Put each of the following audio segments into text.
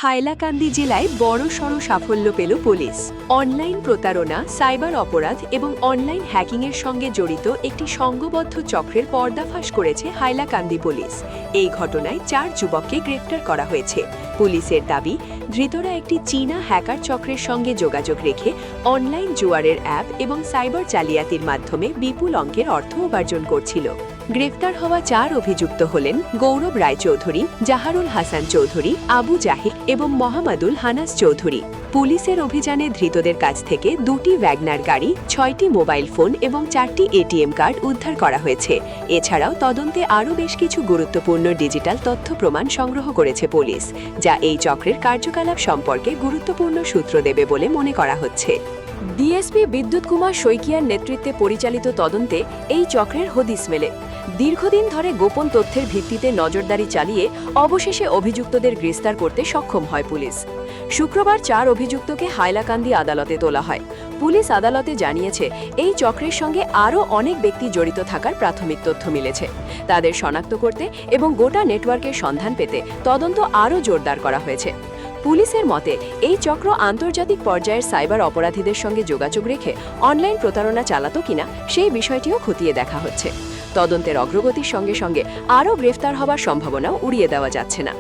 হাইলাকান্দি জেলায় বড়সড় সাফল্য পেল পুলিশ। অনলাইন প্রতারণা, সাইবার অপরাধ এবং অনলাইন হ্যাকিংয়ের সঙ্গে জড়িত একটি সংঘবদ্ধ চক্রের পর্দাফাশ করেছে হাইলাকান্দি পুলিশ। এই ঘটনায় 4 যুবককে গ্রেফতার করা হয়েছে। পুলিশের দাবি, ধৃতরা একটি চীনা হ্যাকার চক্রের সঙ্গে যোগাযোগ রেখে অনলাইন জুয়ারের অ্যাপ এবং সাইবার জালিয়াতির মাধ্যমে বিপুল অঙ্কের অর্থ উপার্জন করছিল। গ্রেফতার হওয়া 4 অভিযুক্ত হলেন গৌরব রায়চৌধুরী, জাহারুল হাসান চৌধুরী, আবু জাহিদ এবং মোহাম্মদুল হানাস চৌধুরী। পুলিশের অভিযানে ধৃতদের কাছ থেকে 2টি ওয়াগনার গাড়ি, 6টি মোবাইল ফোন এবং 4টি এটিএম কার্ড উদ্ধার করা হয়েছে। এছাড়াও তদন্তে আরও বেশ কিছু গুরুত্বপূর্ণ ডিজিটাল তথ্য প্রমাণ সংগ্রহ করেছে পুলিশ, যা এই চক্রের কার্যকলাপ সম্পর্কে গুরুত্বপূর্ণ সূত্র দেবে বলে মনে করা হচ্ছে। ডিএসপি বিদ্যুৎ কুমার শইকিয়ার নেতৃত্বে পরিচালিত তদন্তে এই চক্রের হদিস মেলে। দীর্ঘদিন ধরে গোপন তথ্যের ভিত্তিতে নজরদারি চালিয়ে অবশেষে অভিযুক্তদের গ্রেফতার করতে সক্ষম হয় পুলিশ। শুক্রবার 4 অভিযুক্তকে হাইলাকান্দি আদালতে তোলা হয়। পুলিশ আদালতে জানিয়েছে, এই চক্রের সঙ্গে আরও অনেক ব্যক্তি জড়িত থাকার প্রাথমিক তথ্য মিলেছে। তাদের শনাক্ত করতে এবং গোটা নেটওয়ার্কের সন্ধান পেতে তদন্ত আরও জোরদার করা হয়েছে। পুলিশের মতে, এই চক্র আন্তর্জাতিক পর্যায়ের সাইবার অপরাধীদের সঙ্গে যোগাযোগ রেখে অনলাইন প্রতারণা চালাতো কিনা সেই বিষয়টিও খতিয়ে দেখা হচ্ছে। তদন্তের অগ্রগতির সঙ্গে সঙ্গে আরও গ্রেফতার হবার সম্ভাবনাও উড়িয়ে দেওয়া যাচ্ছে না।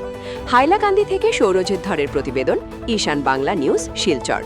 হাইলাকান্দি থেকে সৌরজিৎ ধরের প্রতিবেদন, ঈশান বাংলা নিউজ, শিলচর।